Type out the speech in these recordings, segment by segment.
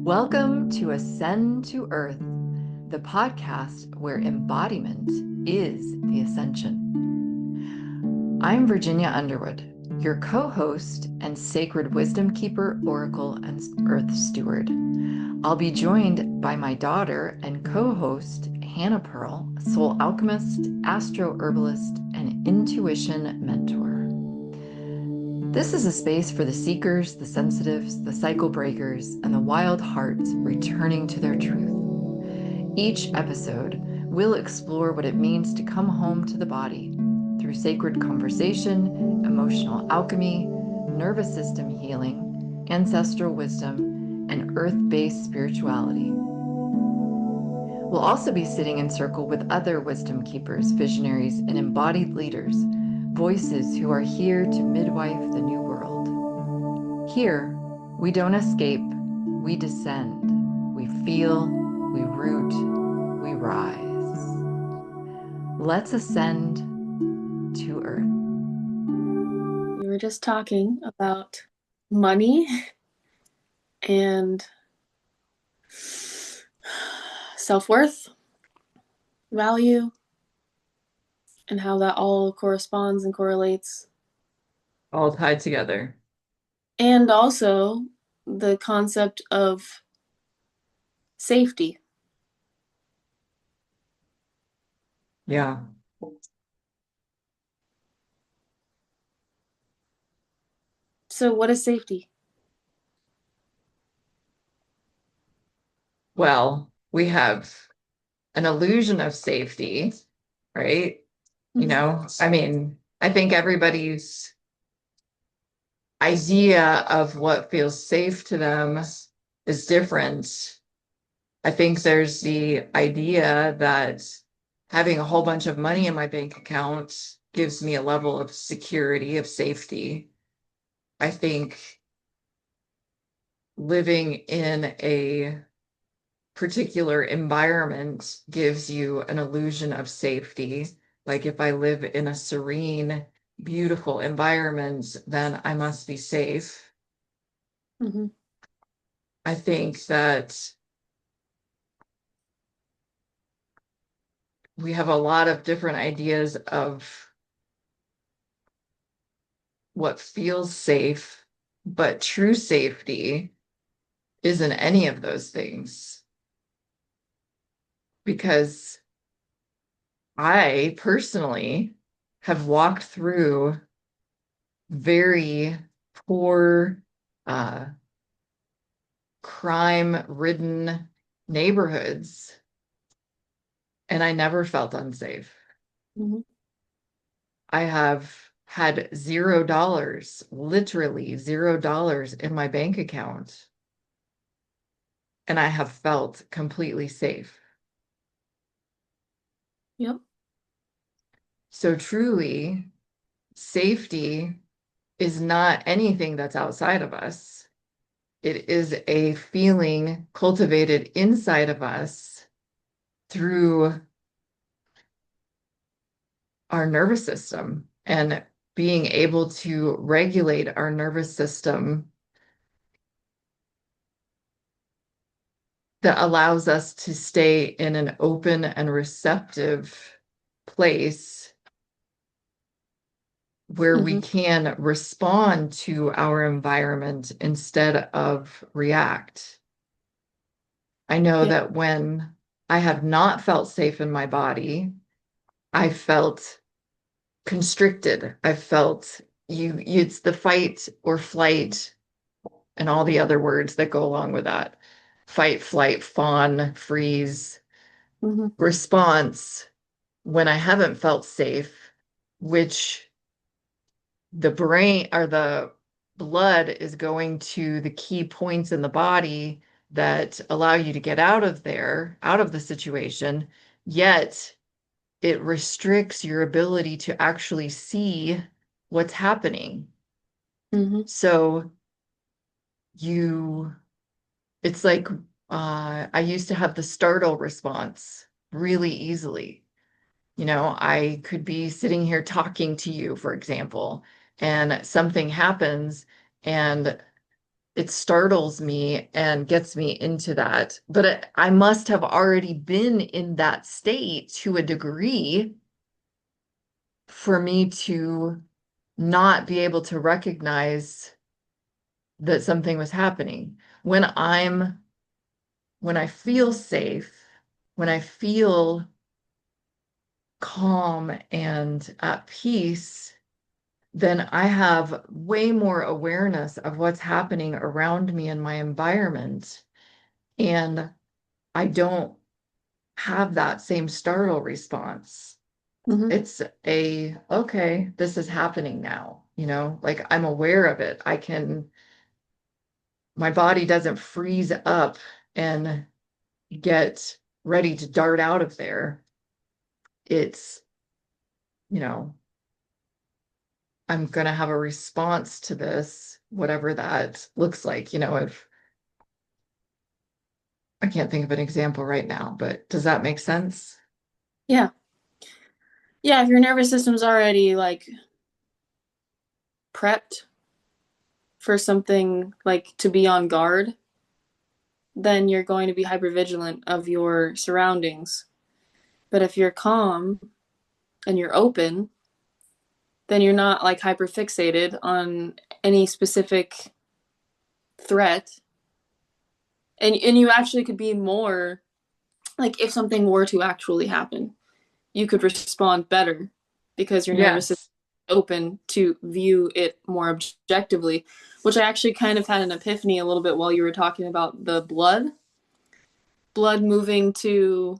Welcome to Ascend to Earth, the podcast where embodiment is the ascension. I'm Virginia Underwood, your co-host and sacred wisdom keeper, oracle, and earth steward. I'll be joined by my daughter and co-host, Hannah Pearl, soul alchemist, astro herbalist, and intuition mentor. This is a space for the seekers, the sensitives, the cycle breakers, and the wild hearts returning to their truth. Each episode will explore what it means to come home to the body through sacred conversation, emotional alchemy, nervous system healing, ancestral wisdom, and earth-based spirituality. We'll also be sitting in circle with other wisdom keepers, visionaries, and embodied leaders, voices who are here to midwife the new world. Here, we don't escape, we descend, we feel, we root, we rise. Let's ascend to Earth. We were just talking about money and self-worth, value, and how that all corresponds and correlates. All tied together. And also the concept of safety. Yeah. So what is safety? Well, we have an illusion of safety, right? You know, I mean, I think everybody's idea of what feels safe to them is different. I think there's the idea that having a whole bunch of money in my bank account gives me a level of security, of safety. I think living in a particular environment gives you an illusion of safety. Like if I live in a serene, beautiful environment, then I must be safe. Mm-hmm. I think that we have a lot of different ideas of what feels safe, but true safety isn't any of those things. Because I personally have walked through very poor, crime-ridden neighborhoods, and I never felt unsafe. Mm-hmm. I have had $0, literally $0 in my bank account, and I have felt completely safe. Yep. So truly, safety is not anything that's outside of us. It is a feeling cultivated inside of us through our nervous system and being able to regulate our nervous system that allows us to stay in an open and receptive place where we Mm-hmm. can respond to our environment instead of react. I know Yep. that when I have not felt safe in my body, I felt constricted. I felt it's the fight or flight and all the other words that go along with that. Fight, flight, fawn, freeze, Mm-hmm. response when I haven't felt safe, which the brain or the blood is going to the key points in the body that allow you to get out of there, out of the situation, yet it restricts your ability to actually see what's happening. Mm-hmm. So it's like I used to have the startle response really easily. You know, I could be sitting here talking to you, for example, and something happens and it startles me and gets me into that. But I must have already been in that state to a degree for me to not be able to recognize that something was happening. When when I feel safe, when I feel calm and at peace, then I have way more awareness of what's happening around me in my environment. And I don't have that same startle response. Hmm. It's okay, this is happening now, like I'm aware of it. My body doesn't freeze up and get ready to dart out of there. It's, you know, I'm going to have a response to this, whatever that looks like. If I can't think of an example right now, but does that make sense? Yeah. Yeah, if your nervous system's already like prepped for something like to be on guard, then you're going to be hypervigilant of your surroundings. But if you're calm and you're open, then you're not like hyper fixated on any specific threat. And you actually could be more like if something were to actually happen, you could respond better because your nervous system Yes. is open to view it more objectively, which I actually kind of had an epiphany a little bit while you were talking about the blood moving to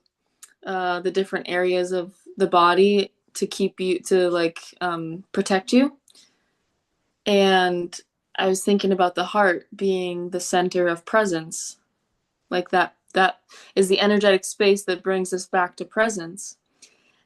the different areas of the body to keep you to like protect you. And I was thinking about the heart being the center of presence, like that is the energetic space that brings us back to presence.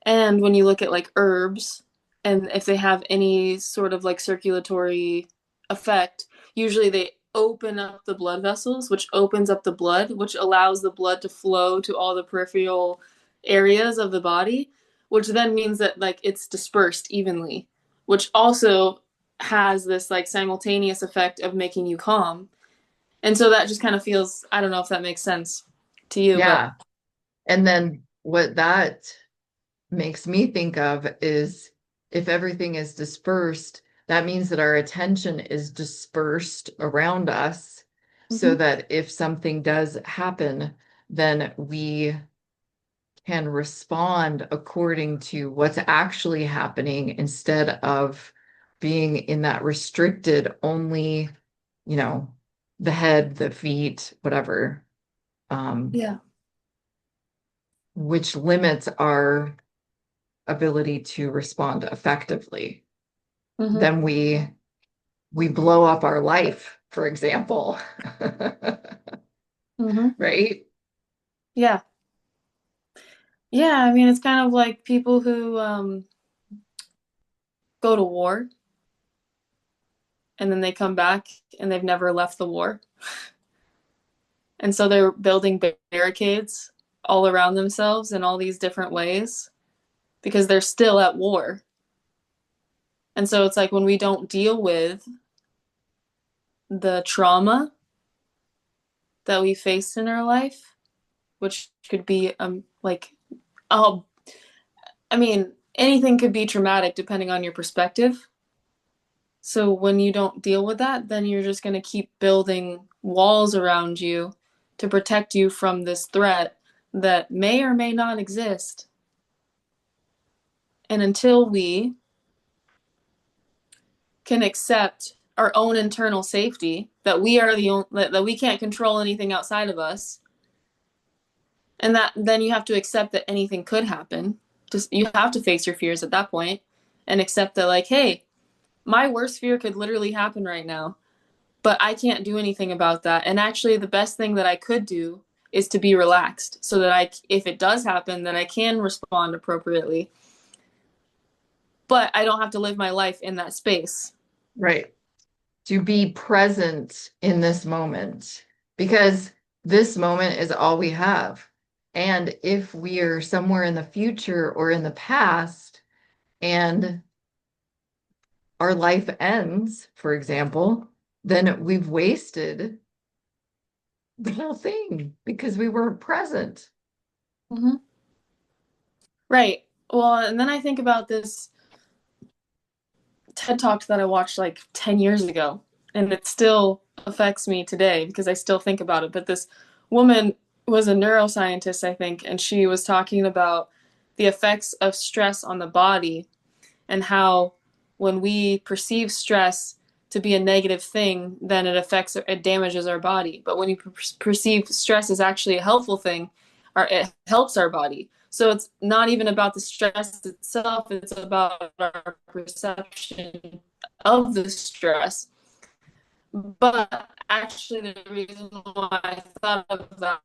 And when you look at like herbs and if they have any sort of like circulatory effect, usually they open up the blood vessels, which opens up the blood, which allows the blood to flow to all the peripheral areas of the body, which then means that like it's dispersed evenly, which also has this like simultaneous effect of making you calm. And so that just kind of feels, I don't know if that makes sense to you, but Yeah. And then what that makes me think of is if everything is dispersed, that means that our attention is dispersed around us so mm-hmm. that if something does happen, then we can respond according to what's actually happening instead of being in that restricted only, you know, the head, the feet, whatever, um, Yeah. which limits our ability to respond effectively. Mm-hmm. Then we blow up our life, for example. Mm-hmm. Right? Yeah. Yeah, I mean, it's kind of like people who go to war and then they come back and they've never left the war. And so they're building barricades all around themselves in all these different ways because they're still at war. And so it's like when we don't deal with the trauma that we faced in our life, which could be like, oh, I mean, anything could be traumatic depending on your perspective. So when you don't deal with that, then you're just going to keep building walls around you to protect you from this threat that may or may not exist. And until we can accept our own internal safety, that we are the only, that we can't control anything outside of us, and that then you have to accept that anything could happen. Just you have to face your fears at that point and accept that like, hey, my worst fear could literally happen right now, but I can't do anything about that. And actually, the best thing that I could do is to be relaxed so that if it does happen, then I can respond appropriately. But I don't have to live my life in that space. Right. To be present in this moment because this moment is all we have. And if we are somewhere in the future or in the past and our life ends, for example, then we've wasted the whole thing because we weren't present. Mm-hmm. Right. Well, and then I think about this TED Talk that I watched like 10 years ago, and it still affects me today because I still think about it. But this woman was a neuroscientist, I think, and she was talking about the effects of stress on the body and how when we perceive stress to be a negative thing, then it damages our body. But when you perceive stress as actually a helpful thing, it helps our body. So it's not even about the stress itself, it's about our perception of the stress. But actually, the reason why I thought of that,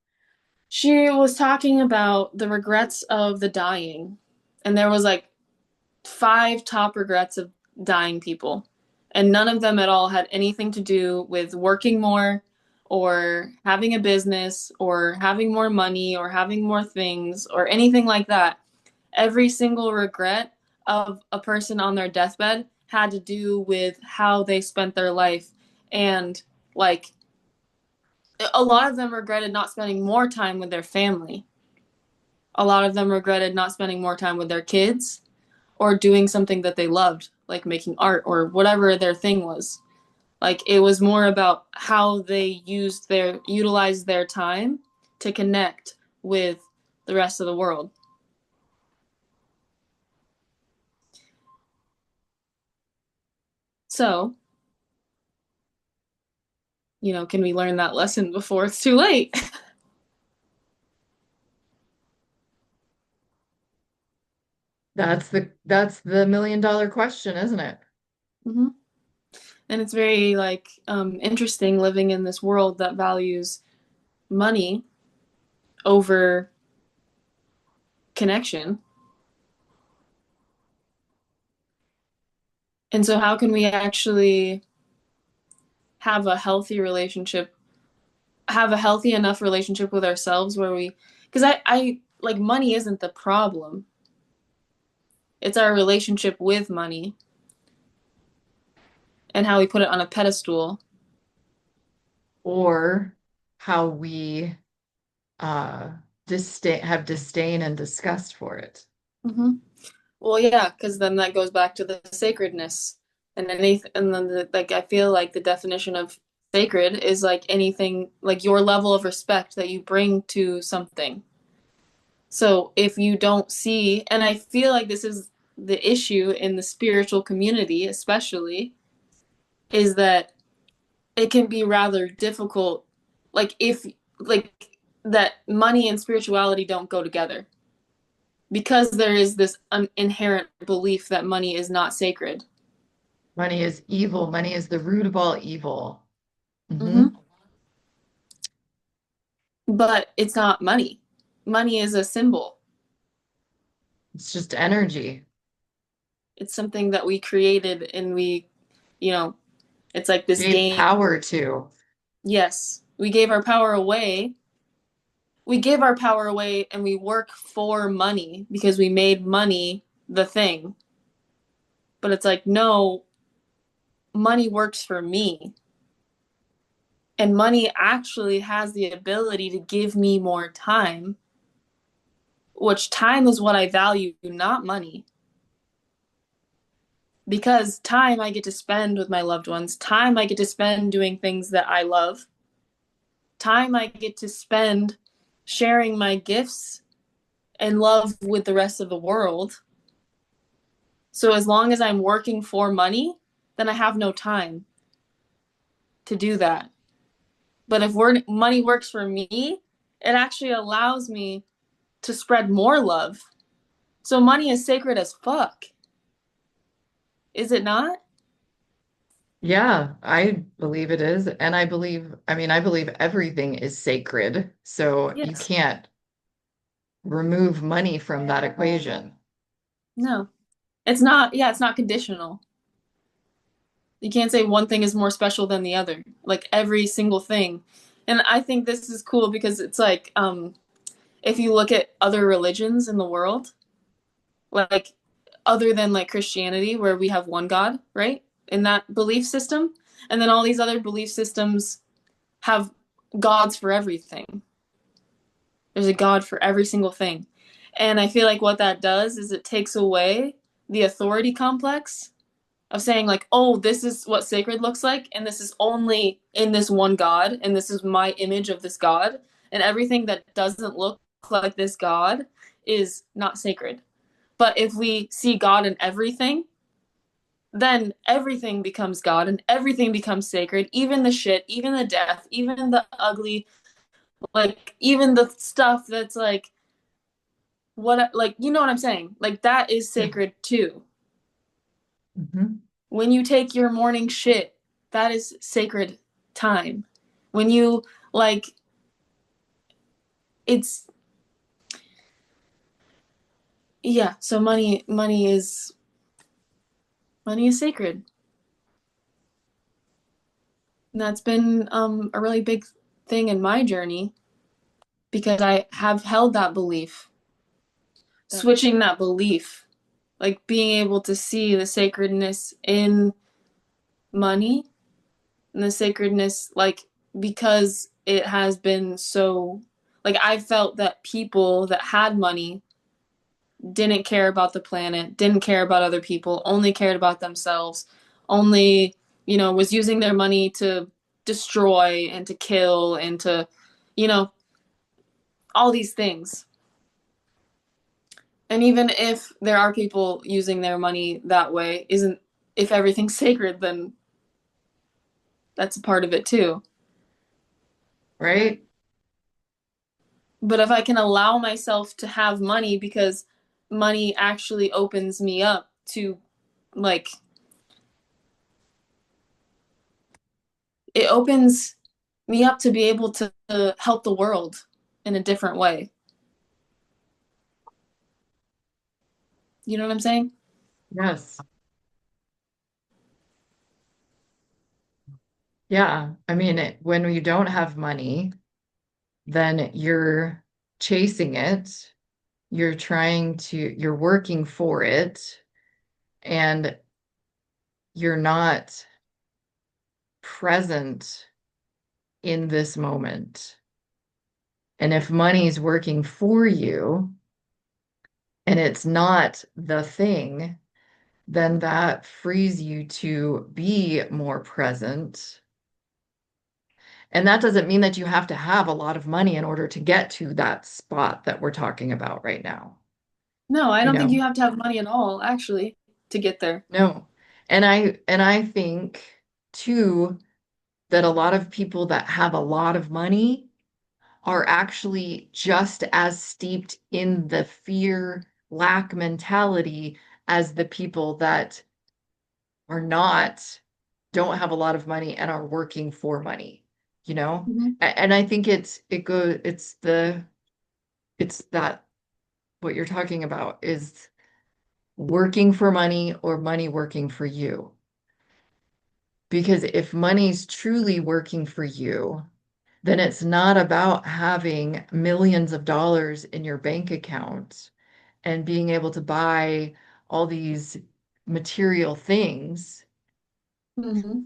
she was talking about the regrets of the dying. And there was like five top regrets of dying people. And none of them at all had anything to do with working more or having a business or having more money or having more things or anything like that. Every single regret of a person on their deathbed had to do with how they spent their life. And like a lot of them regretted not spending more time with their family. A lot of them regretted not spending more time with their kids or doing something that they loved, like making art or whatever their thing was. Like it was more about how they utilized their time to connect with the rest of the world. So, can we learn that lesson before it's too late? That's the $1 million question, isn't it? Mm-hmm. And it's very like interesting living in this world that values money over connection. And so, how can we actually have a healthy relationship, have a healthy enough relationship with ourselves where because I like money isn't the problem. It's our relationship with money and how we put it on a pedestal. Or how we uh have disdain and disgust for it. Mm-hmm. Well, yeah, because then that goes back to the sacredness and then like I feel like the definition of sacred is like anything like your level of respect that you bring to something. So if you don't see, and I feel like this is the issue in the spiritual community, especially, is that it can be rather difficult, like if like that money and spirituality don't go together because there is this inherent belief that money is not sacred. Money is evil. Money is the root of all evil. Hmm. Mm-hmm. But it's not money. Money is a symbol. It's just energy. It's something that we created and you know, it's like this Gave game. power to. Yes, we gave our power away. We give our power away and we work for money because we made money the thing. But it's like, no, money works for me. And money actually has the ability to give me more time, which time is what I value, not money. Because time I get to spend with my loved ones, time I get to spend doing things that I love, time I get to spend sharing my gifts and love with the rest of the world. So as long as I'm working for money, then I have no time to do that. But if money works for me, it actually allows me to spread more love. So money is sacred as fuck. Is it not? Yeah, I believe it is. And I believe everything is sacred. So you Yes. can't remove money from that equation. No. It's not, yeah, it's not conditional. You can't say one thing is more special than the other. Like every single thing. And I think this is cool because it's like if you look at other religions in the world, like other than like Christianity where we have one God, right? In that belief system, And then all these other belief systems have gods for everything. There's a God for every single thing. And I feel like what that does is it takes away the authority complex of saying, like, oh, this is what sacred looks like, and this is only in this one God, and this is my image of this God. And everything that doesn't look like this God is not sacred. But if we see God in everything, then everything becomes God and everything becomes sacred, even the shit, even the death, even the ugly, like, even the stuff that's like, what, like, you know what I'm saying? Like, that is Yeah. sacred too. Mm-hmm. When you take your morning shit, that is sacred time. When you, like, it's, yeah, so money is sacred. And that's been a really big thing in my journey because I have held that belief, That, switching that belief, like being able to see the sacredness in money and the sacredness, like, because it has been so, like, I felt that people that had money didn't care about the planet, didn't care about other people, only cared about themselves, only, was using their money to destroy and to kill and to, you know, all these things. And even if there are people using their money that way, isn't, if everything's sacred, then that's a part of it too. right? But if I can allow myself to have money because money actually opens me up to, like, it opens me up to be able to help the world in a different way. You know what I'm saying? Yes. Yeah. I mean, when you don't have money, then you're chasing it. You're working for it, and you're not present in this moment. And if money's working for you and it's not the thing, then that frees you to be more present. And that doesn't mean that you have to have a lot of money in order to get to that spot that we're talking about right now. No, I You don't think you know, have to have money at all, actually, to get there. no. And I think too that a lot of people that have a lot of money are actually just as steeped in the fear lack mentality as the people that are not, don't have a lot of money and are working for money, you know? Mm-hmm. And I think it's that what you're talking about is working for money or money working for you. Because if money's truly working for you, then it's not about having millions of dollars in your bank account and being able to buy all these material things. Mm-hmm.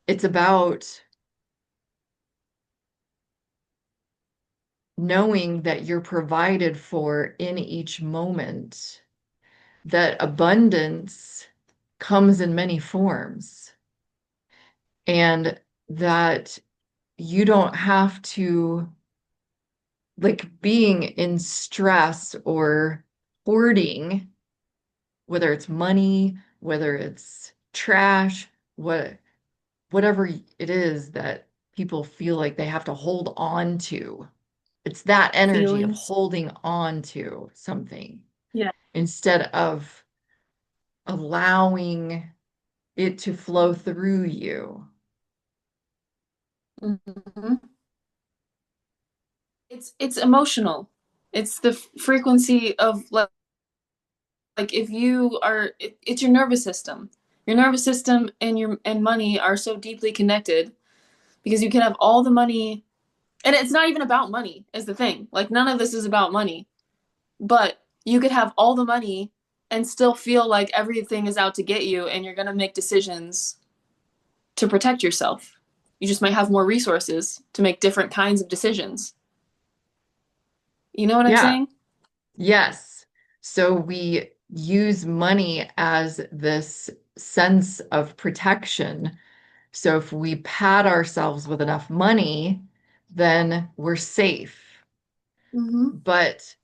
It's about knowing that you're provided for in each moment, that abundance comes in many forms, and that you don't have to, like, being in stress or hoarding, whether it's money, whether it's trash, whatever it is that people feel like they have to hold on to. It's that energy of Feelings. holding on to something Yeah. instead of allowing it to flow through you. Mm-hmm. It's emotional. It's the frequency of, like, if you are, it's your nervous system. Your nervous system and your and money are so deeply connected because you can have all the money, and it's not even about money is the thing. Like, none of this is about money, but you could have all the money and still feel like everything is out to get you, and you're going to make decisions to protect yourself. You just might have more resources to make different kinds of decisions. You know what I'm Yeah. saying? Yes. So we use money as this sense of protection. So if we pad ourselves with enough money, then we're safe. Mm-hmm. But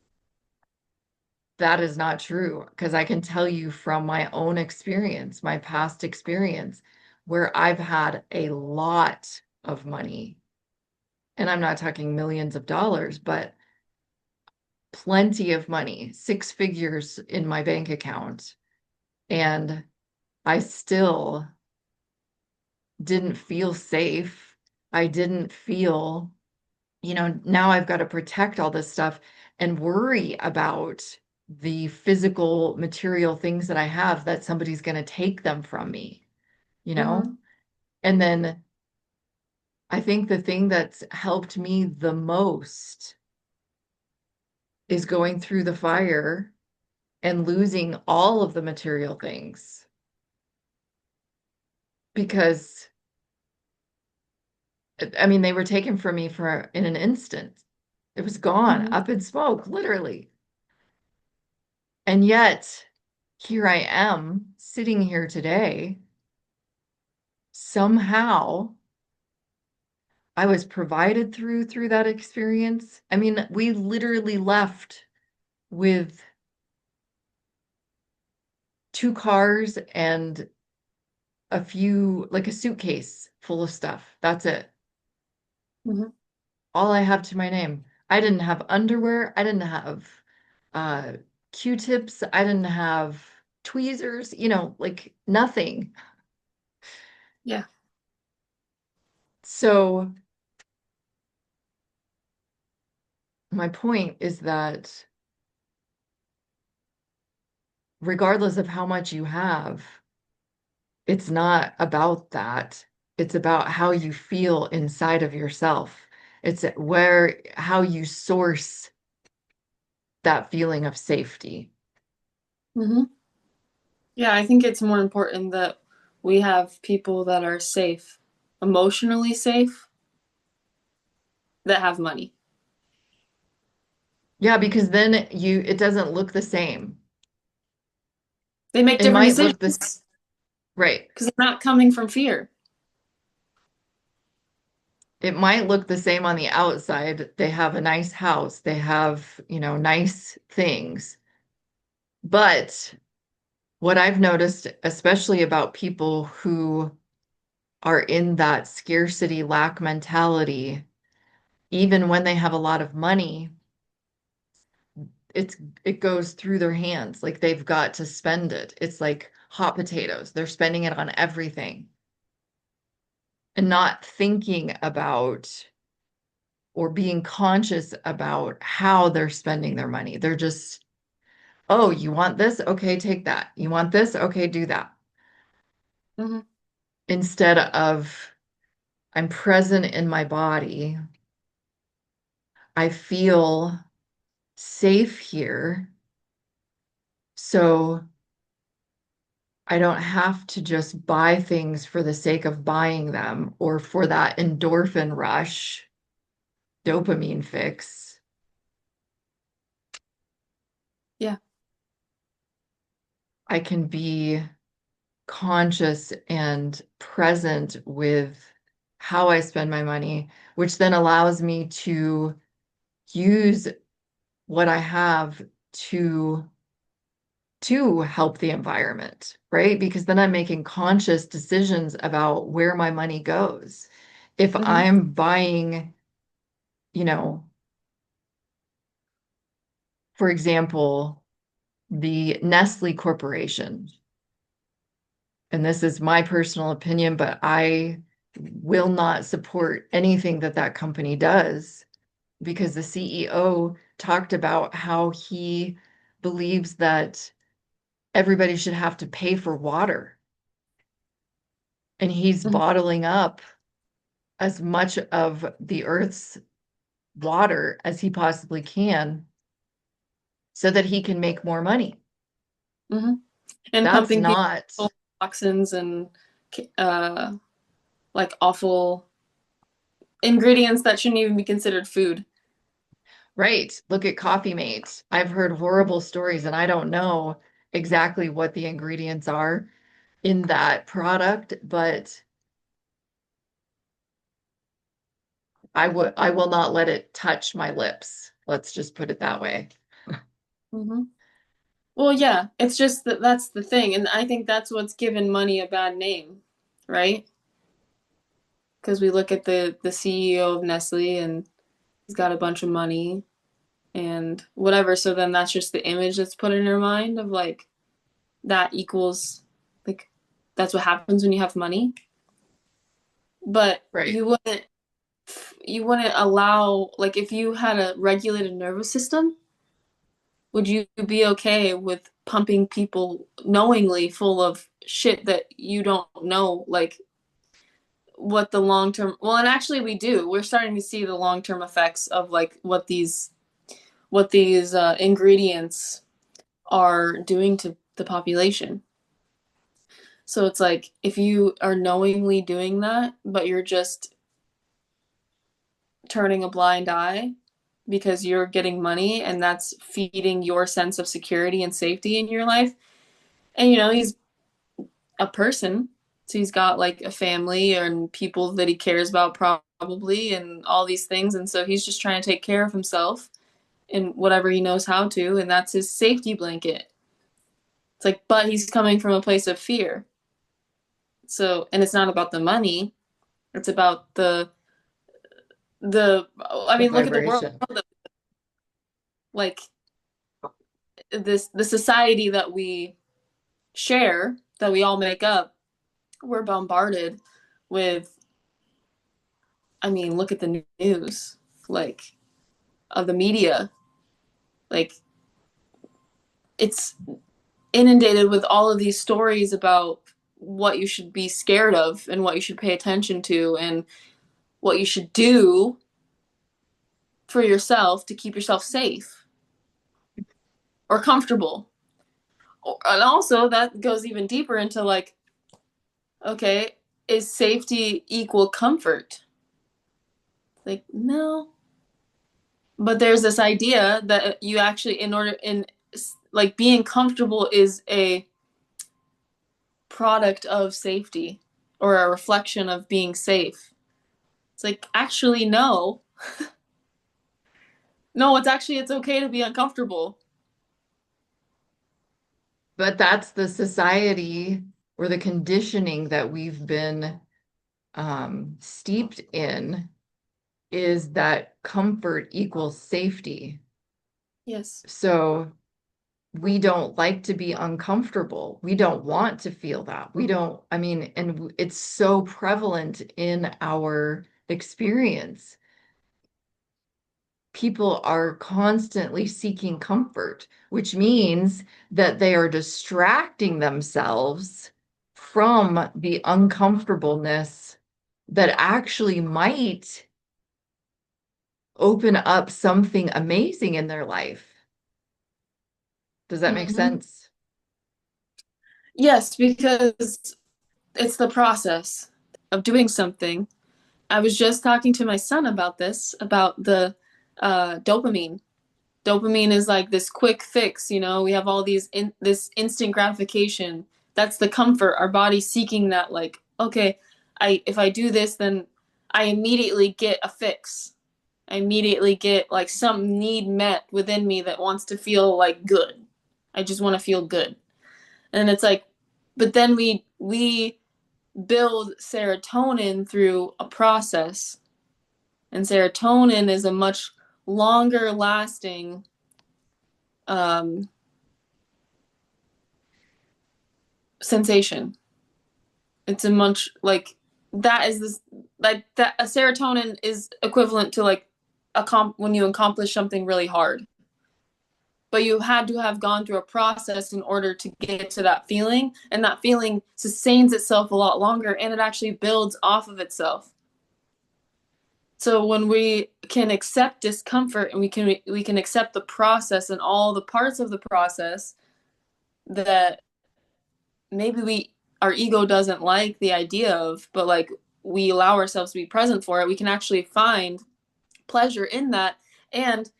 that is not true because I can tell you from my own experience, my past experience, where I've had a lot of money, and I'm not talking millions of dollars, but plenty of money, six figures in my bank account. And I still didn't feel safe. I didn't feel, now I've got to protect all this stuff and worry about the physical material things that I have that somebody's going to take them from me, you Mm-hmm. know? And then I think the thing that's helped me the most is going through the fire and losing all of the material things because I mean they were taken from me for in an instant. It was gone, Mm-hmm. up in smoke, literally. And yet here I am sitting here today. Somehow I was provided through that experience. I mean, we literally left with two cars and a few, like a suitcase full of stuff. That's it. Mm-hmm. All I have to my name. I didn't have underwear. I didn't have uh, Q-tips. I didn't have tweezers, like nothing. Yeah. So my point is that regardless of how much you have, it's not about that. It's about how you feel inside of yourself. It's how you source that feeling of safety. Mm-hmm. Yeah, I think it's more important that we have people that are safe, emotionally safe, that have money. Yeah, because then it doesn't look the same. They make It different might look decisions this, right. because they're not coming from fear. It might look the same on the outside. They have a nice house, they have, nice things. But what I've noticed, especially about people who are in that scarcity lack mentality, even when they have a lot of money, it's it goes through their hands. Like they've got to spend it. It's like hot potatoes. They're spending it on everything and not thinking about or being conscious about how they're spending their money. They're just, oh, you want this? Okay, take that. You want this? Okay, do that. Mm-hmm. Instead of, I'm present in my body. I feel safe here. So I don't have to just buy things for the sake of buying them or for that endorphin rush, dopamine fix. Yeah. I can be conscious and present with how I spend my money, which then allows me to use what I have to help the environment, right? Because then I'm making conscious decisions about where my money goes. If Mm-hmm. I'm buying, you know, for example, the Nestle Corporation, and this is my personal opinion, but I will not support anything that that company does because the CEO talked about how he believes that everybody should have to pay for water. And he's Mm-hmm. bottling up as much of the earth's water as he possibly can so that he can make more money. Mm-hmm. And That's pumping people not, full of toxins and uh, like awful ingredients that shouldn't even be considered food. Right. Look at Coffee Mate. I've heard horrible stories and I don't know exactly what the ingredients are in that product, but I will not let it touch my lips. Let's just put it that way. Mm-hmm. Well, yeah, it's just that that's the thing. And I think that's what's given money a bad name, right? Because we look at the CEO of Nestle and he's got a bunch of money and whatever. So then that's just the image that's put in your mind of like that equals like that's what happens when you have money. But Right. you wouldn't allow like if you had a regulated nervous system, would you be okay with pumping people knowingly full of shit that you don't know like what the long term well and actually we do we're starting to see the long term effects of like what these ingredients are doing to the population. So it's like if you are knowingly doing that but you're just turning a blind eye because you're getting money and that's feeding your sense of security and safety in your life. And he's a person, so he's got like a family and people that he cares about probably and all these things, and so he's just trying to take care of himself in whatever he knows how to, and that's his safety blanket. It's like, but he's coming from a place of fear. So, and it's not about the money, it's about the I The mean, look at the world, vibration. like the society that we share, that we all make up. We're bombarded with, I mean, look at the news, like of the media. Like it's inundated with all of these stories about what you should be scared of and what you should pay attention to and what you should do for yourself to keep yourself safe or comfortable. And also that goes even deeper into like, okay, is safety equal comfort? Like, no. But there's this idea that you actually, in order, in like being comfortable is a product of safety or a reflection of being safe. It's like, actually, no. No, it's okay to be uncomfortable. But that's the society or the conditioning that we've been steeped in is that comfort equals safety. Yes. So we don't like to be uncomfortable. We don't want to feel that. We don't, I mean, and it's so prevalent in our experience. People are constantly seeking comfort, which means that they are distracting themselves from the uncomfortableness that actually might open up something amazing in their life. Does that make Mm-hmm. sense? Yes, because it's the process of doing something. I was just talking to my son about this, about the dopamine. Dopamine is like this quick fix, we have all this instant gratification. That's the comfort, our body seeking that, like, okay, if I do this, then I immediately get a fix. I immediately get like some need met within me that wants to feel like good. I just want to feel good. And it's like, but then we build serotonin through a process, and serotonin is a much longer lasting um, sensation. It's a much like that is this like that a serotonin is equivalent to like when you accomplish something really hard. But you had to have gone through a process in order to get to that feeling, and that feeling sustains itself a lot longer and it actually builds off of itself. So when we can accept discomfort and we can accept the process and all the parts of the process that maybe we our ego doesn't like the idea of, but like we allow ourselves to be present for it, we can actually find pleasure in that and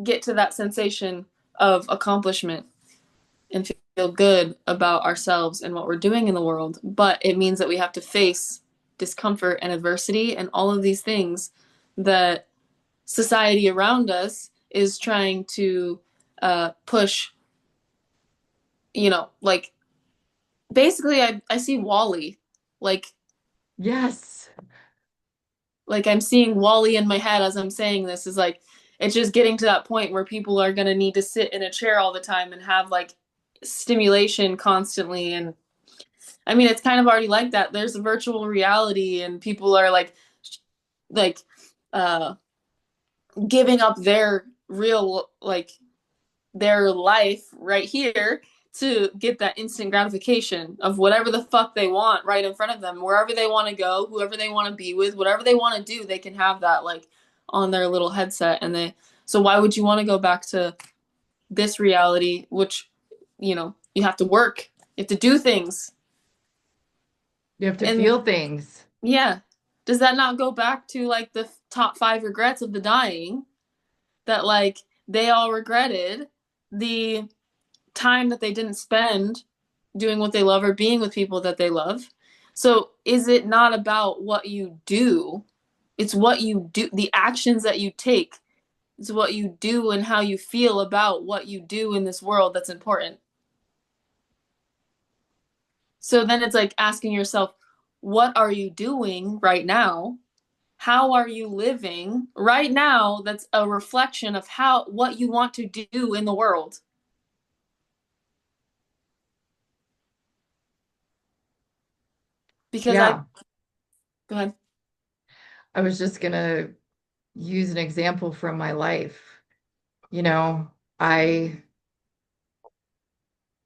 get to that sensation of accomplishment and feel good about ourselves and what we're doing in the world. But it means that we have to face discomfort and adversity and all of these things that society around us is trying to push, like basically I see Wally, like Yes. I'm seeing Wally in my head as I'm saying this, is like it's just getting to that point where people are going to need to sit in a chair all the time and have like stimulation constantly. And I mean, it's kind of already like that. There's virtual reality and people are like uh giving up their real, like their life right here to get that instant gratification of whatever the fuck they want right in front of them, wherever they want to go, whoever they want to be with, whatever they want to do, they can have that like on their little headset. And they, so why would you want to go back to this reality, which, you have to work, you have to do things. You have to And feel things. yeah, does that not go back to like the top 5 regrets of the dying, that like they all regretted the time that they didn't spend doing what they love or being with people that they love? So is it not about what you do? It's what you do, the actions that you take. It's what you do and how you feel about what you do in this world that's important. So then it's like asking yourself, what are you doing right now? How are you living right now? That's a reflection of what you want to do in the world. Because Yeah. go ahead. I was just gonna use an example from my life. You know, I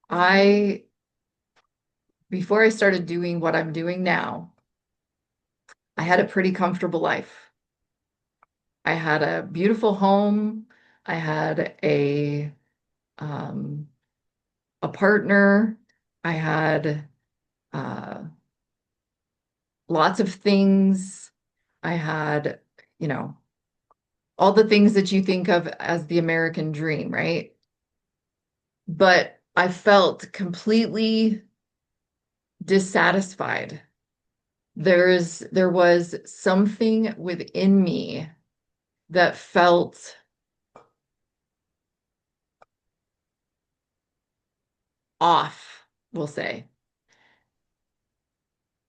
I before I started doing what I'm doing now, I had a pretty comfortable life. I had a beautiful home. I had um, a partner. I had uh, lots of things. I had, you know, all the things that you think of as the American dream, right? But I felt completely dissatisfied. There was something within me that felt off, we'll say.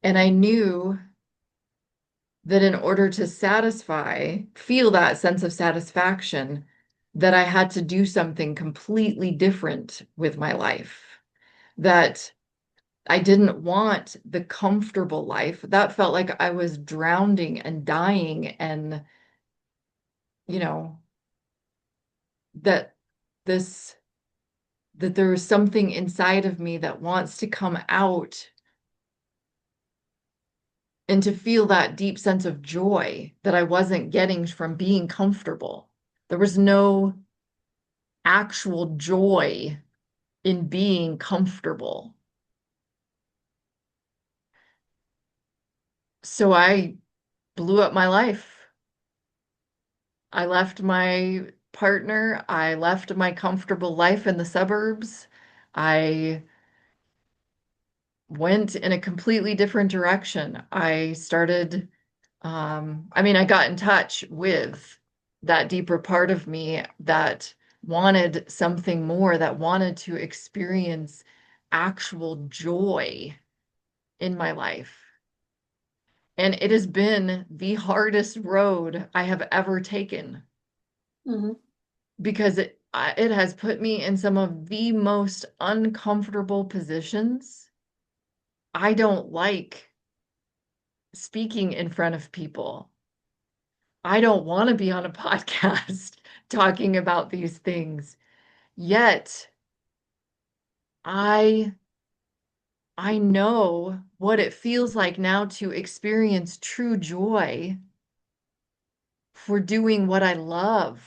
And I knew that in order to feel that sense of satisfaction, that I had to do something completely different with my life. That I didn't want the comfortable life. That felt like I was drowning and dying, and, you know, that this that there is something inside of me that wants to come out and to feel that deep sense of joy that I wasn't getting from being comfortable. There was no actual joy in being comfortable. So I blew up my life. I left my partner. I left my comfortable life in the suburbs. I went in a completely different direction. I started, I mean, I got in touch with that deeper part of me that wanted something more, that wanted to experience actual joy in my life. And it has been the hardest road I have ever taken Mm-hmm. because it has put me in some of the most uncomfortable positions. I don't like speaking in front of people. I don't want to be on a podcast talking about these things. Yet I I know what it feels like now to experience true joy for doing what I love,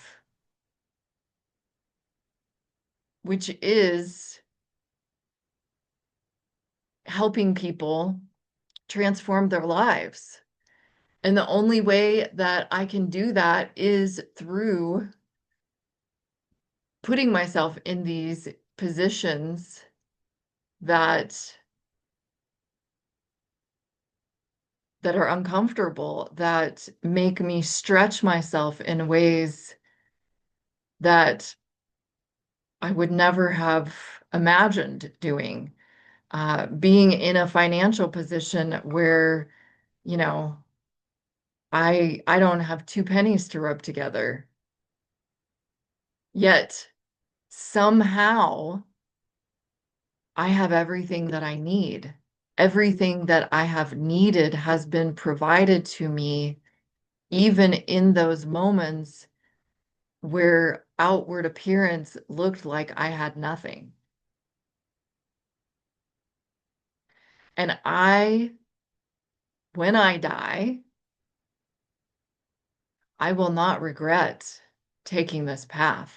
which is helping people transform their lives. And the only way that I can do that is through putting myself in these positions that that are uncomfortable, that make me stretch myself in ways that I would never have imagined doing. Being in a financial position where, you know, I don't have two pennies to rub together. Yet somehow I have everything that I need. Everything that I have needed has been provided to me, even in those moments where outward appearance looked like I had nothing. And when I die, I will not regret taking this path.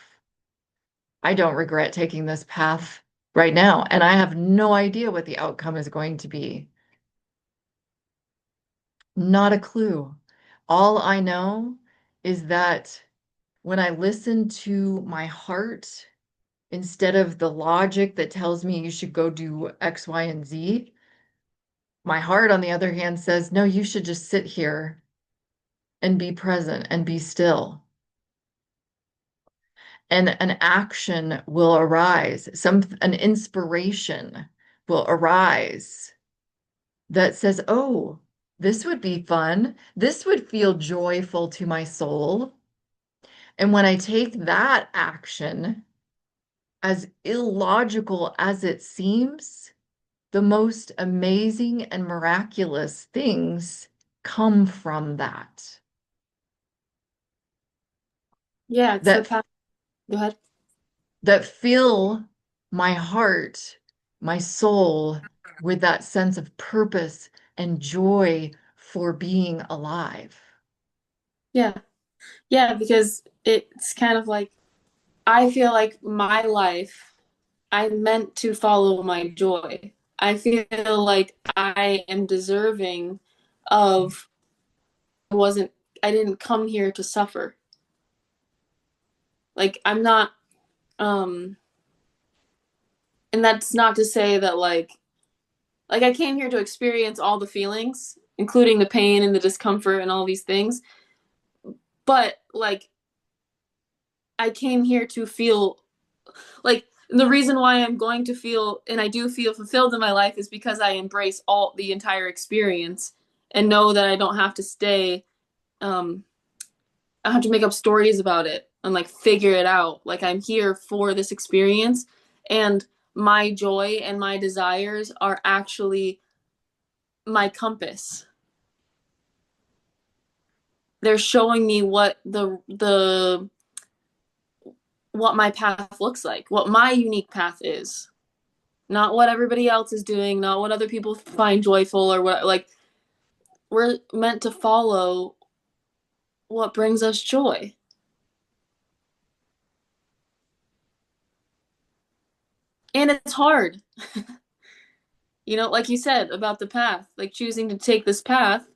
I don't regret taking this path right now, and I have no idea what the outcome is going to be. Not a clue. All I know is that when I listen to my heart instead of the logic that tells me you should go do X, Y, and Z, my heart, on the other hand, says, no, you should just sit here and be present and be still. And an action will arise, an inspiration will arise that says, oh, this would be fun. This would feel joyful to my soul. And when I take that action, as illogical as it seems, the most amazing and miraculous things come from that. Yeah, it's the That path. Go ahead. that fill my heart, my soul with that sense of purpose and joy for being alive. Yeah. Yeah, because it's kind of like I feel like my life, I meant to follow my joy. I feel like I am deserving of wasn't I didn't come here to suffer. Like I'm not um and that's not to say that like I came here to experience all the feelings, including the pain and the discomfort and all these things, but like I came here to feel like the reason why I'm going to feel and I do feel fulfilled in my life is because I embrace all the entire experience and know that I don't have to stay um I have to make up stories about it and like figure it out. Like I'm here for this experience and my joy and my desires are actually my compass. They're showing me what what my path looks like, what my unique path is. Not what everybody else is doing, not what other people find joyful or what like we're meant to follow what brings us joy. And it's hard. You know, like you said about the path, like choosing to take this path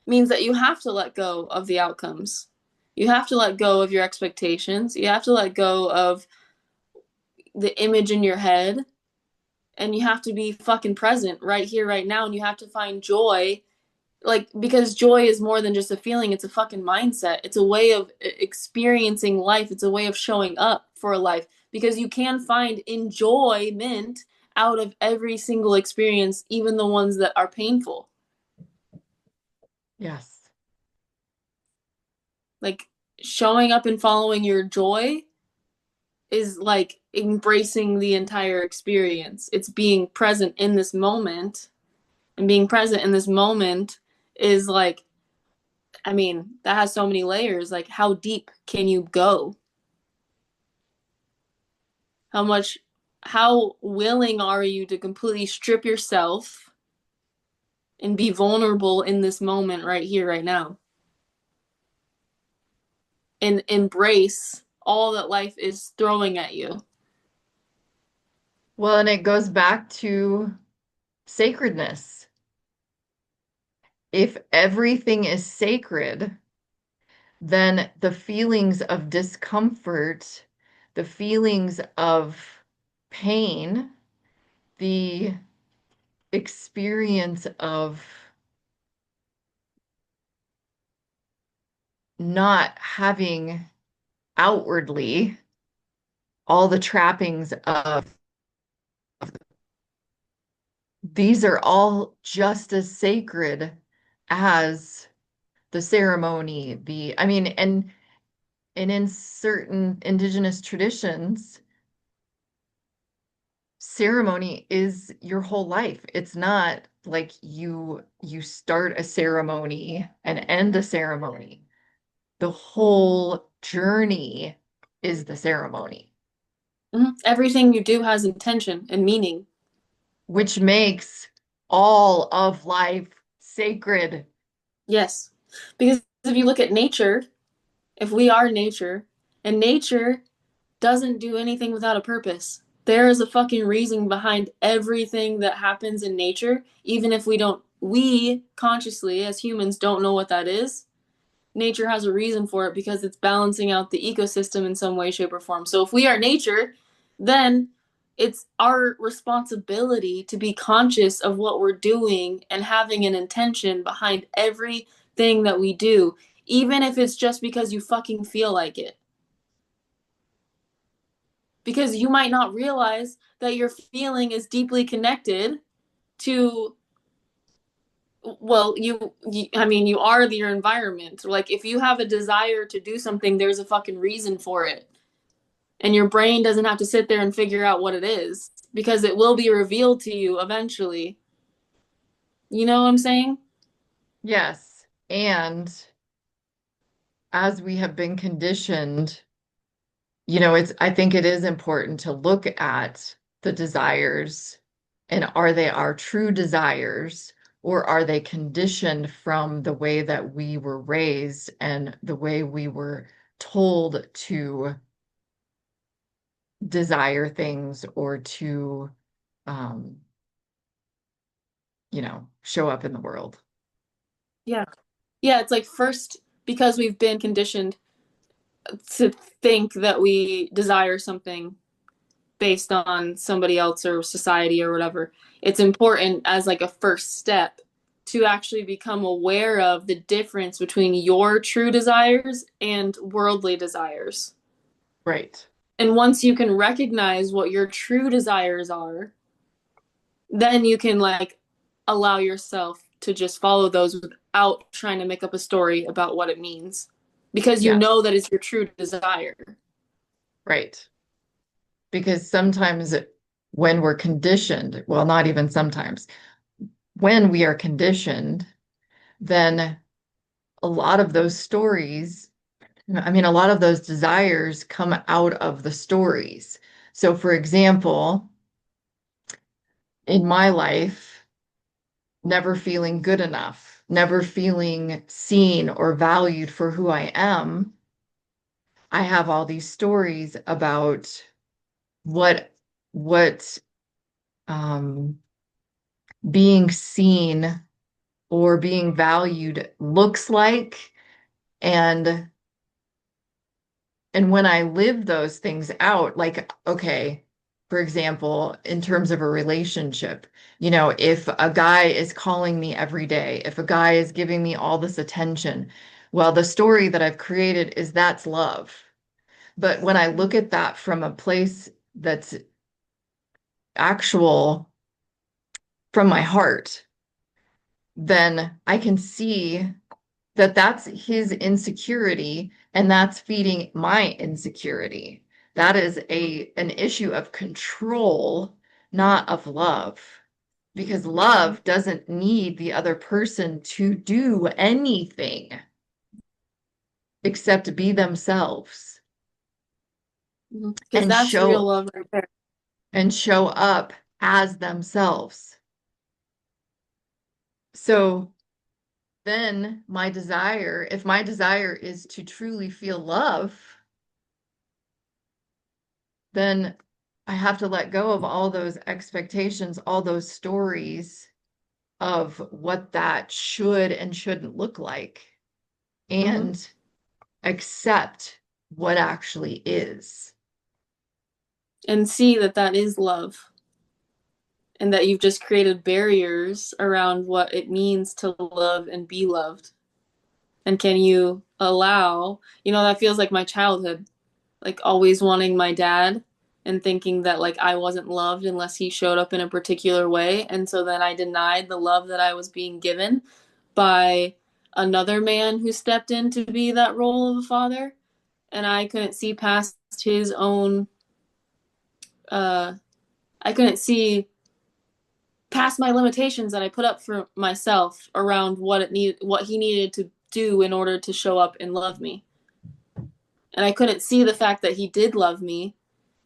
means that you have to let go of the outcomes. You have to let go of your expectations. You have to let go of the image in your head. And you have to be fucking present right here, right now. And you have to find joy. Like, because joy is more than just a feeling, it's a fucking mindset. It's a way of experiencing life. It's a way of showing up for life. Because you can find enjoyment out of every single experience, even the ones that are painful. Yes. Like showing up and following your joy is like embracing the entire experience. It's being present in this moment. And being present in this moment is like, I mean, that has so many layers. Like, how deep can you go? How much, how willing are you to completely strip yourself and be vulnerable in this moment right here, right now? And embrace all that life is throwing at you. Well, and it goes back to sacredness. if everything is sacred, then the feelings of discomfort, the feelings of pain, the experience of not having outwardly all the trappings of these are all just as sacred as the ceremony, I mean, and in certain indigenous traditions, ceremony is your whole life. It's not like you start a ceremony and end a ceremony. The whole journey is the ceremony, Everything you do has intention and meaning. which makes all of life sacred. Yes. Because if you look at nature, if we are nature, and nature doesn't do anything without a purpose. There is a fucking reason behind everything that happens in nature, even if we consciously as humans don't know what that is. Nature has a reason for it because it's balancing out the ecosystem in some way, shape, or form. So if we are nature, then it's our responsibility to be conscious of what we're doing and having an intention behind everything that we do, even if it's just because you fucking feel like it. Because you might not realize that your feeling is deeply connected to, well, I mean, you are your environment. Like if you have a desire to do something, there's a fucking reason for it, and your brain doesn't have to sit there and figure out what it is because it will be revealed to you eventually. You know what I'm saying? Yes. And as we have been conditioned, I think it is important to look at the desires and are they our true desires or are they conditioned from the way that we were raised and the way we were told to desire things or to, um, show up in the world. Yeah. Yeah, it's like first because we've been conditioned to think that we desire something based on somebody else or society or whatever. It's important as like a first step to actually become aware of the difference between your true desires and worldly desires. Right. And once you can recognize what your true desires are, then you can like allow yourself to just follow those without trying to make up a story about what it means because you know Yes. that it's your true desire. Right. Because sometimes when we're conditioned, well, not even sometimes, when we are conditioned, then a lot of those stories, I mean, a lot of those desires come out of the stories. So, for example, in my life, never feeling good enough, never feeling seen or valued for who I am, I have all these stories about what what um, being seen or being valued looks like, and when I live those things out, like, okay, for example, in terms of a relationship, if a guy is calling me every day, if a guy is giving me all this attention, well, the story that I've created is that's love. But when I look at that from a place that's actual from my heart, then I can see that that's his insecurity and that's feeding my insecurity. That is an issue of control, not of love. Because love doesn't need the other person to do anything except be themselves Because and that's real love right there. show up as themselves. So then if my desire is to truly feel love, then I have to let go of all those expectations, all those stories, of what that should and shouldn't look like and accept what actually is. And see that that is love, and that you've just created barriers around what it means to love and be loved. And can you allow, that feels like my childhood, like always wanting my dad and thinking that like I wasn't loved unless he showed up in a particular way. And so then I denied the love that I was being given by another man who stepped in to be that role of a father. And I couldn't see past his own, I couldn't see past my limitations that I put up for myself around what he needed to do in order to show up and love me. And I couldn't see the fact that he did love me,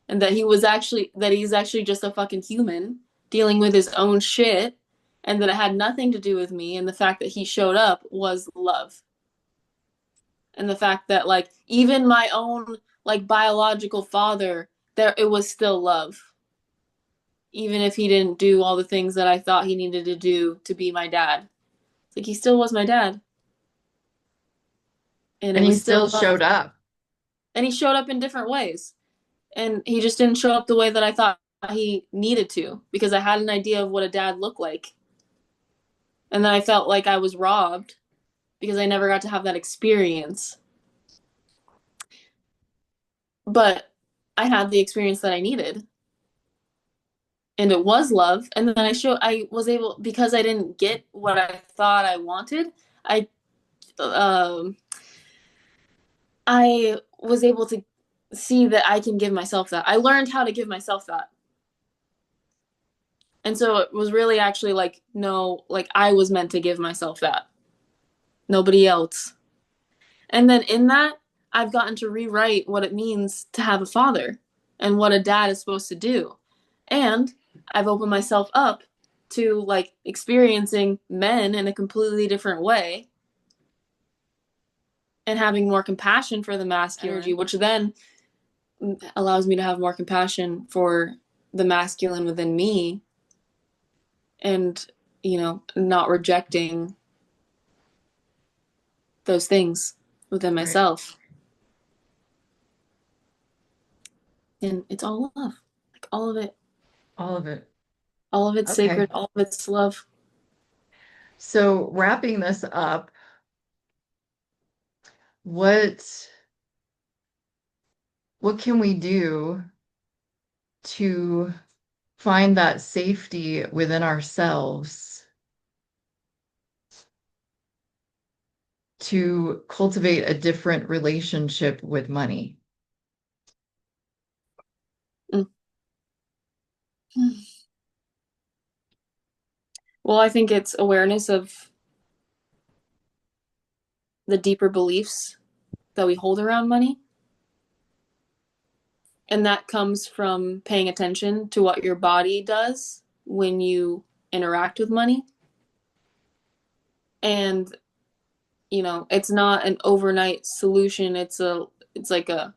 and that he's actually just a fucking human dealing with his own shit, and that it had nothing to do with me, and the fact that he showed up was love. And the fact that like even my own like biological father, there it was still love, even if he didn't do all the things that I thought he needed to do to be my dad. Like he still was my dad, and it And he was still still showed love. up. And he showed up in different ways, and he just didn't show up the way that I thought he needed to, because I had an idea of what a dad looked like. And then I felt like I was robbed because I never got to have that experience. But I had the experience that I needed, and it was love. And then I was able, because I didn't get what I thought I wanted. I um I was able to see that I can give myself that. I learned how to give myself that. And so it was really actually like, no, like I was meant to give myself that, nobody else. And then in that, I've gotten to rewrite what it means to have a father and what a dad is supposed to do. And I've opened myself up to like experiencing men in a completely different way and having more compassion for the masculine energy, which then allows me to have more compassion for the masculine within me, and, not rejecting those things within Right. myself. And it's all love, like all of it. All of it. All of it's Okay. sacred, all of it's love. So wrapping this up, what what can we do to find that safety within ourselves to cultivate a different relationship with money? Mm. Well, I think it's awareness of the deeper beliefs that we hold around money. And that comes from paying attention to what your body does when you interact with money. And, it's not an overnight solution. It's like a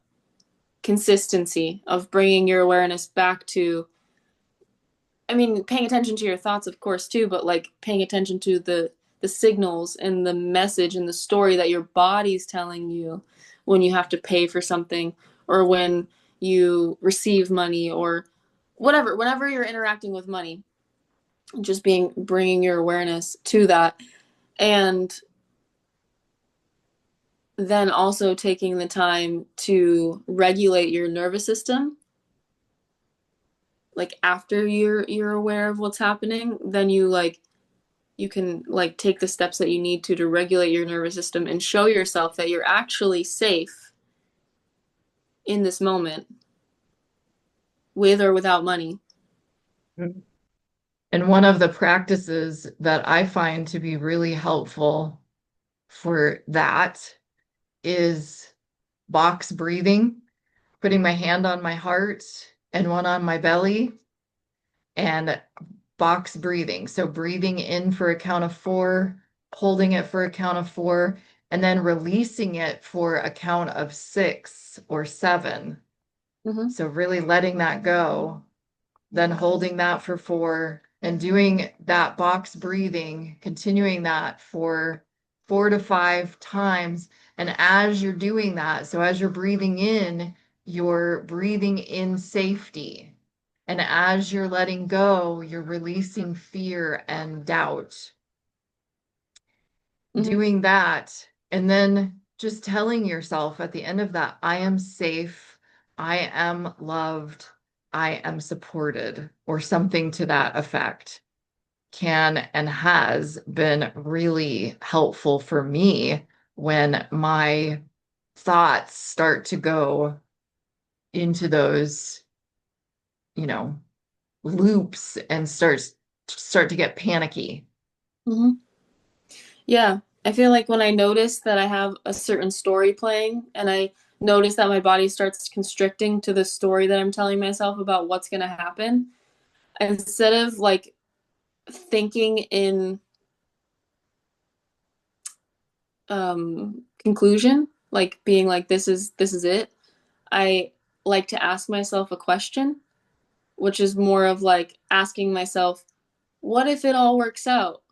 consistency of bringing your awareness back to, I mean, paying attention to your thoughts, of course, too, but like paying attention to the signals and the message and the story that your body's telling you when you have to pay for something, or when you receive money, or whatever, whenever you're interacting with money, just bringing your awareness to that. And then also taking the time to regulate your nervous system, like after you're aware of what's happening, then you can like take the steps that you need to regulate your nervous system and show yourself that you're actually safe in this moment, with or without money. And one of the practices that I find to be really helpful for that is box breathing, putting my hand on my heart and one on my belly, and box breathing. So breathing in for a count of 4, holding it for a count of 4, and then releasing it for a count of 6 or 7. Mm-hmm. So really letting that go, then holding that for 4 and doing that box breathing, continuing that for 4 to 5 times. And as you're doing that, so as you're breathing in safety. And as you're letting go, you're releasing fear and doubt. Mm-hmm. Doing that, and then just telling yourself at the end of that, I am safe, I am loved, I am supported, or something to that effect, can and has been really helpful for me when my thoughts start to go into those, you know, loops and start to get panicky. Mm-hmm. Yeah, I feel like when I notice that I have a certain story playing and I notice that my body starts constricting to the story that I'm telling myself about what's going to happen, instead of like thinking in conclusion, like being like this is it, I like to ask myself a question, which is more of like asking myself, what if it all works out?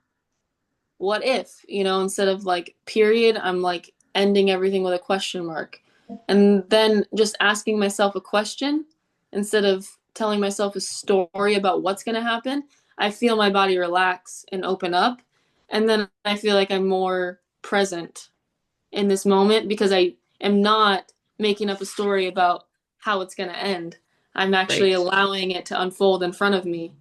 What if, instead of like period, I'm like ending everything with a question mark. And then just asking myself a question instead of telling myself a story about what's going to happen, I feel my body relax and open up. And then I feel like I'm more present in this moment because I am not making up a story about how it's going to end. I'm actually Right. allowing it to unfold in front of me.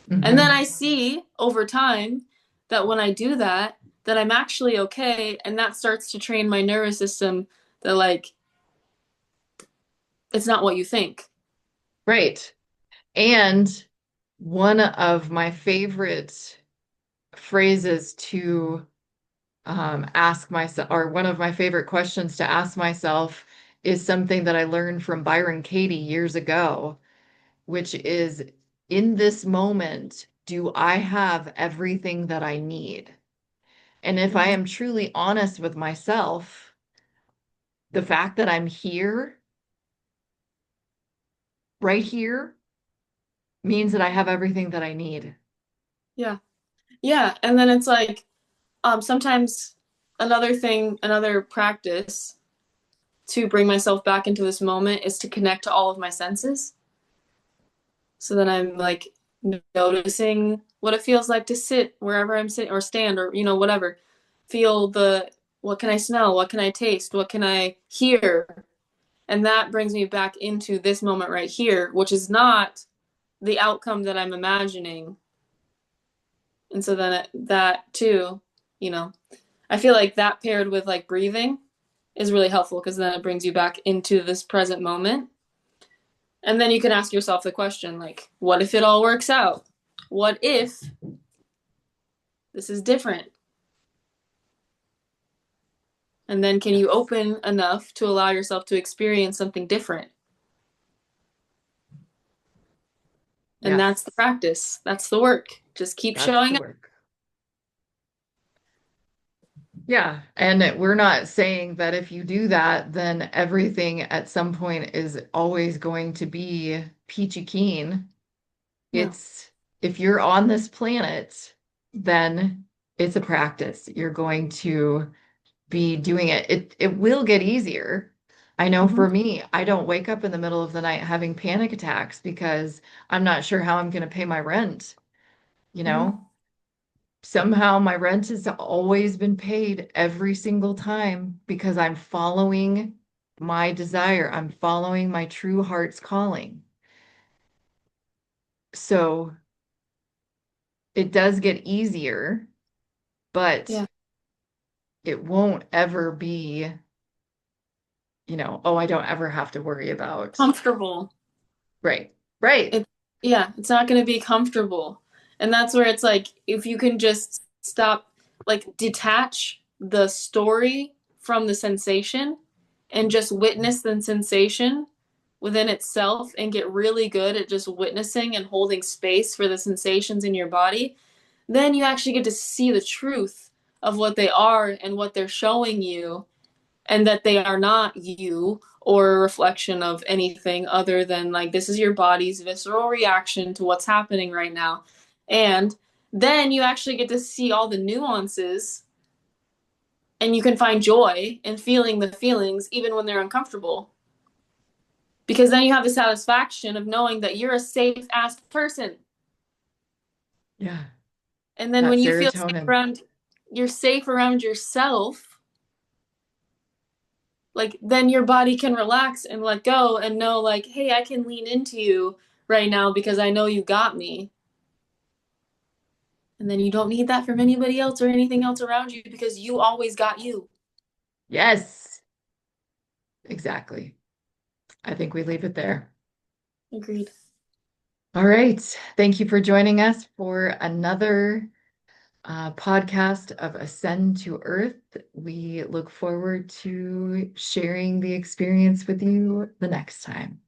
And then Hmm. I see over time that when I do that, that I'm actually okay. And that starts to train my nervous system that, like, it's not what you think. Right. And one of my favorite phrases to ask myself, or one of my favorite questions to ask myself, is something that I learned from Byron Katie years ago, which is, in this moment, do I have everything that I need? And if I Mm-hmm. am truly honest with myself, the fact that I'm here, right here, means that I have everything that I need. Yeah. Yeah. And then it's like, sometimes another practice to bring myself back into this moment is to connect to all of my senses. So then I'm like noticing what it feels like to sit wherever I'm sitting or stand or, whatever. Feel what can I smell? What can I taste? What can I hear? And that brings me back into this moment right here, which is not the outcome that I'm imagining. And so then that too, you know, I feel like that paired with like breathing is really helpful because then it brings you back into this present moment. And then you can ask yourself the question like, what if it all works out? What if this is different? And then can you Yes. open enough to allow yourself to experience something different? And that's the Yes. practice. That's the work. Just keep That's the showing up. work. Yeah. And we're not saying that if you do that, then everything at some point is always going to be peachy keen. No. It's, if you're on this planet, then it's a practice. You're going to be doing it. It will get easier. I know Mm-hmm. for me, I don't wake up in the middle of the night having panic attacks because I'm not sure how I'm going to pay my rent, you Mm-hmm. know? Somehow my rent has always been paid every single time because I'm following my desire. I'm following my true heart's calling. So it does get easier, but Yeah. it won't ever be, oh, I don't ever have to worry about. Comfortable. Right. Right. It, yeah, it's not going to be comfortable. And that's where it's like, if you can just stop, like, detach the story from the sensation and just witness the sensation within itself and get really good at just witnessing and holding space for the sensations in your body, then you actually get to see the truth of what they are and what they're showing you, and that they are not you or a reflection of anything other than like this is your body's visceral reaction to what's happening right now. And then you actually get to see all the nuances, and you can find joy in feeling the feelings even when they're uncomfortable. Because then you have the satisfaction of knowing that you're a safe ass person. Yeah. And then That when you feel safe serotonin. around, you're safe around yourself, like then your body can relax and let go and know, like, hey, I can lean into you right now because I know you got me. And then you don't need that from anybody else or anything else around you because you always got you. Yes, exactly. I think we leave it there. Agreed. All right. Thank you for joining us for another podcast of Ascend to Earth. We look forward to sharing the experience with you the next time.